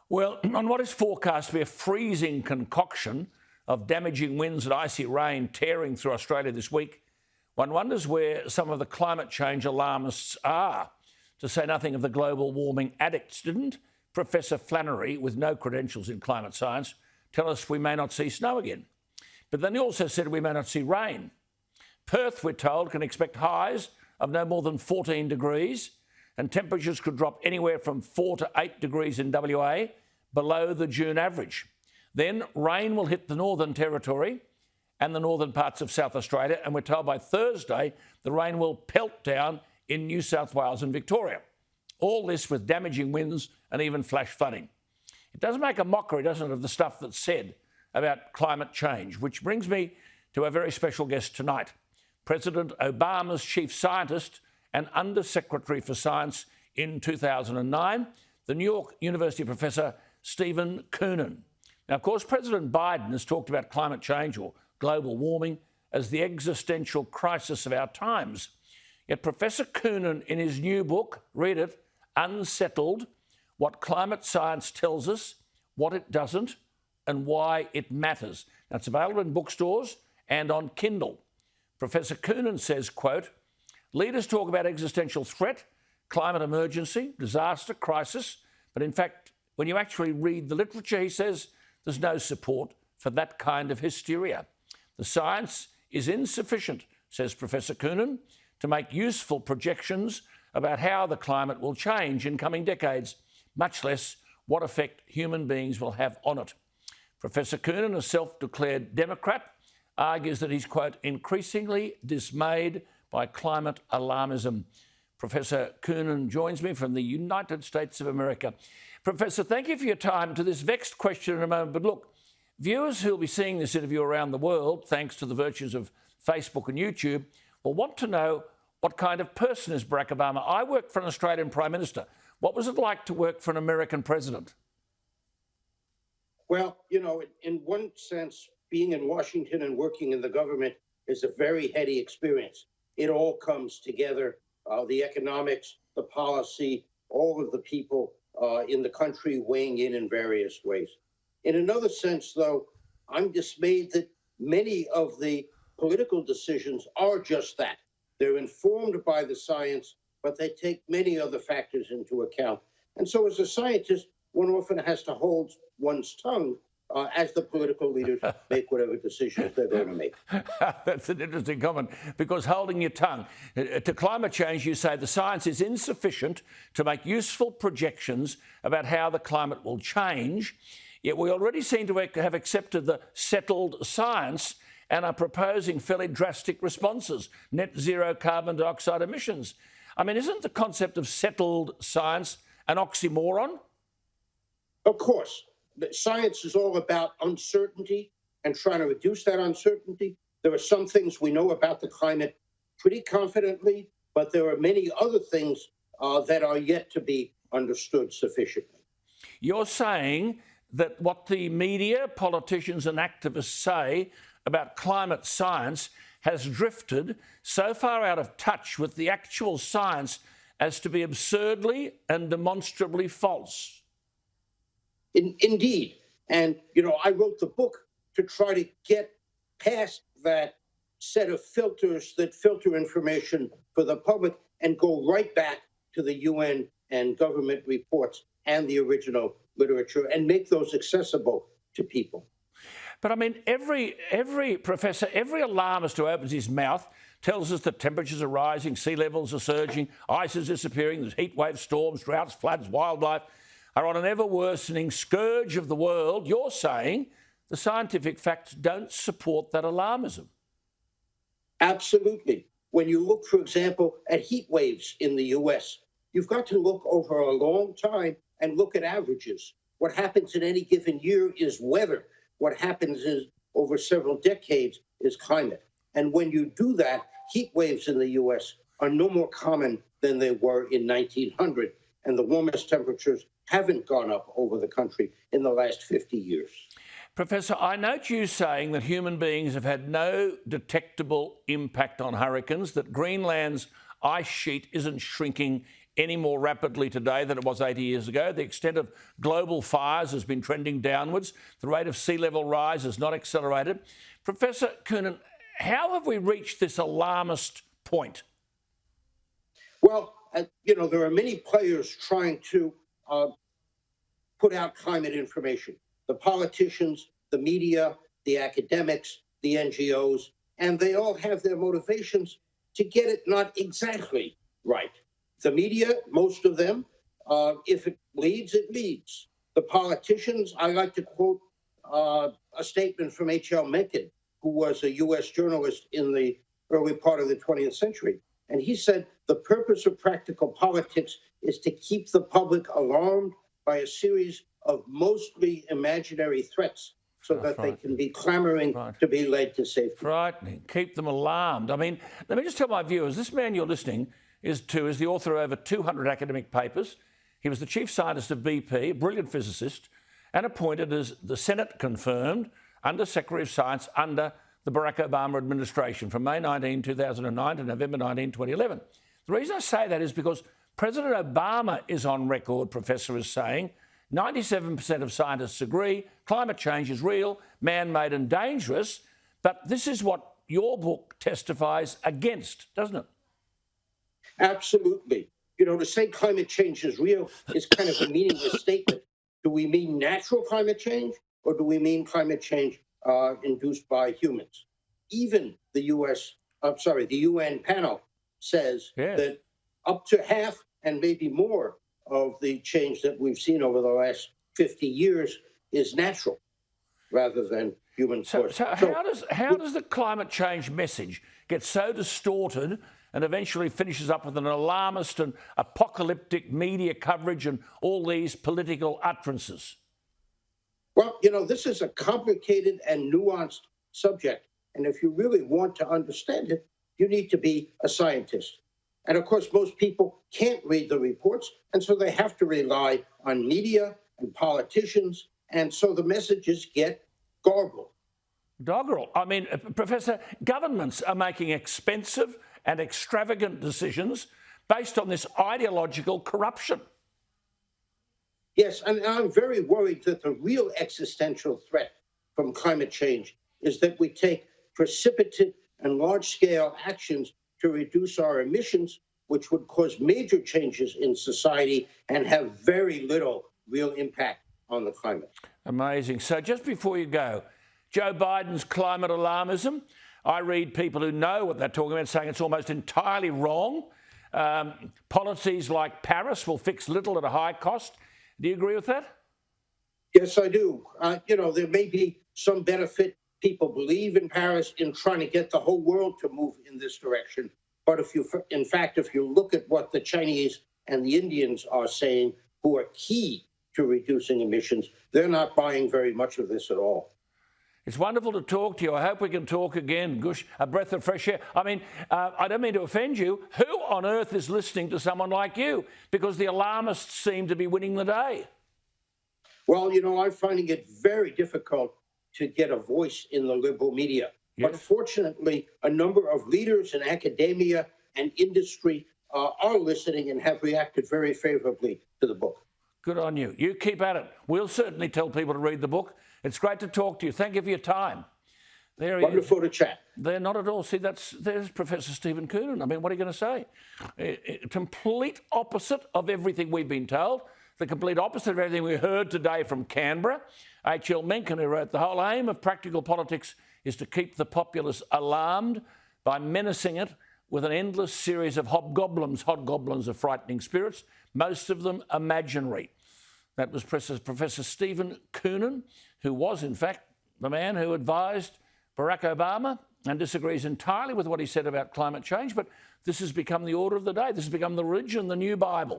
Well, on what is forecast to be a freezing concoction of damaging winds and icy rain tearing through Australia this week, one wonders where some of the climate change alarmists are, to say nothing of the global warming addicts. Didn't Professor Flannery, with no credentials in climate science, tell us we may not see snow again? But then he also said we may not see rain. Perth, we're told, can expect highs of no more than 14 degrees, and temperatures could drop anywhere from 4 to 8 degrees in WA, below the June average. Then rain will hit the Northern Territory and the northern parts of South Australia, and we're told by Thursday the rain will pelt down in New South Wales and Victoria. All this with damaging winds and even flash flooding. It does make a mockery, doesn't it, of the stuff that's said about climate change, which brings me to a very special guest tonight, President Obama's chief scientist and Undersecretary for Science in 2009, the New York University professor Steven Koonin. Now, of course, President Biden has talked about climate change or global warming as the existential crisis of our times. Yet Professor Koonin, in his new book, read it, Unsettled, What Climate Science Tells Us, What It Doesn't, and Why It Matters. Now, it's available in bookstores and on Kindle. Professor Koonin says, quote, leaders talk about existential threat, climate emergency, disaster, crisis, but in fact, when you actually read the literature, he says, there's no support for that kind of hysteria. The science is insufficient, says Professor Koonin, to make useful projections about how the climate will change in coming decades, much less what effect human beings will have on it. Professor Koonin, a self-declared Democrat, argues that he's, quote, increasingly dismayed by climate alarmism. Professor Koonin joins me from the United States of America. Professor, thank you for your time. To this vexed question in a moment, but look, viewers who'll be seeing this interview around the world, thanks to the virtues of Facebook and YouTube, will want to know what kind of person is Barack Obama. I worked for an Australian Prime Minister. What was it like to work for an American president? Well, you know, in one sense, being in Washington and working in the government is a very heady experience. It all comes together, the economics, the policy, all of the people in the country weighing in various ways. In another sense, though, I'm dismayed that many of the political decisions are just that. They're informed by the science, but they take many other factors into account. And so as a scientist, one often has to hold one's tongue as the political leaders make whatever decisions they're going to make. That's an interesting comment, because holding your tongue. To climate change, you say the science is insufficient to make useful projections about how the climate will change, yet we already seem to have accepted the settled science and are proposing fairly drastic responses, net zero carbon dioxide emissions. I mean, isn't the concept of settled science an oxymoron? Of course. Science is all about uncertainty and trying to reduce that uncertainty. There are some things we know about the climate pretty confidently, but there are many other things that are yet to be understood sufficiently. You're saying that what the media, politicians and activists say about climate science has drifted so far out of touch with the actual science as to be absurdly and demonstrably false. Indeed. And, you know, I wrote the book to try to get past that set of filters that filter information for the public and go right back to the UN and government reports and the original literature and make those accessible to people. But I mean, every professor, every alarmist who opens his mouth tells us that temperatures are rising, sea levels are surging, ice is disappearing, there's heat waves, storms, droughts, floods, wildlife are on an ever-worsening scourge of the world. You're saying the scientific facts don't support that alarmism. Absolutely. When you look, for example, at heat waves in the US, you've got to look over a long time and look at averages. What happens in any given year is weather. What happens is over several decades is climate. And when you do that, heat waves in the US are no more common than they were in 1900. And the warmest temperatures haven't gone up over the country in the last 50 years. Professor, I note you saying that human beings have had no detectable impact on hurricanes, that Greenland's ice sheet isn't shrinking any more rapidly today than it was 80 years ago. The extent of global fires has been trending downwards. The rate of sea level rise has not accelerated. Professor Koonin, how have we reached this alarmist point? Well, there are many players trying to put out climate information. The politicians, the media, the academics, the NGOs, and they all have their motivations to get it not exactly right. The media, most of them, if it leads, it leads. The politicians, I like to quote a statement from H.L. Mencken, who was a U.S. journalist in the early part of the 20th century. And he said, the purpose of practical politics is to keep the public alarmed by a series of mostly imaginary threats so that they can be clamoring to be led to safety. Frightening. Keep them alarmed. I mean, let me just tell my viewers, this man you're listening is the author of over 200 academic papers. He was the chief scientist of BP, a brilliant physicist, and appointed as the Senate-confirmed Undersecretary of Science under the Barack Obama administration from May 19, 2009 to November 19, 2011. The reason I say that is because President Obama is on record, Professor, is saying 97% of scientists agree climate change is real, man-made and dangerous, but this is what your book testifies against, doesn't it? Absolutely. To say climate change is real is kind of a meaningless statement. Do we mean natural climate change or do we mean climate change induced by humans? Even the UN panel says that up to half and maybe more of the change that we've seen over the last 50 years is natural rather than human force. So how does the climate change message get so distorted and eventually finishes up with an alarmist and apocalyptic media coverage and all these political utterances? Well, this is a complicated and nuanced subject. And if you really want to understand it, you need to be a scientist. And of course, most people can't read the reports, and so they have to rely on media and politicians, and so the messages get garbled. Doggerel. I mean, Professor, governments are making expensive and extravagant decisions based on this ideological corruption. Yes, and I'm very worried that the real existential threat from climate change is that we take precipitate and large-scale actions to reduce our emissions, which would cause major changes in society and have very little real impact on the climate. Amazing. So just before you go, Joe Biden's climate alarmism, I read people who know what they're talking about saying it's almost entirely wrong. Policies like Paris will fix little at a high cost. Do you agree with that? Yes, I do. There may be some benefit. People believe in Paris in trying to get the whole world to move in this direction. But if you look at what the Chinese and the Indians are saying, who are key to reducing emissions, they're not buying very much of this at all. It's wonderful to talk to you. I hope we can talk again. Gosh, a breath of fresh air. I mean, I don't mean to offend you. Who on earth is listening to someone like you? Because the alarmists seem to be winning the day. Well, I'm finding it very difficult to get a voice in the liberal media. Yes. But fortunately, a number of leaders in academia and industry are listening and have reacted very favorably to the book. Good on you. You keep at it. We'll certainly tell people to read the book. It's great to talk to you. Thank you for your time. Wonderful to chat. They're not at all. See, there's Professor Steven Koonin. I mean, what are you going to say? Complete opposite of everything we've been told. The complete opposite of everything we heard today from Canberra. H.L. Mencken, who wrote, the whole aim of practical politics is to keep the populace alarmed by menacing it with an endless series of hobgoblins. Hobgoblins are frightening spirits, most of them imaginary. That was Professor Steven Koonin, who was, in fact, the man who advised Barack Obama and disagrees entirely with what he said about climate change. But this has become the order of the day. This has become the religion, the new Bible.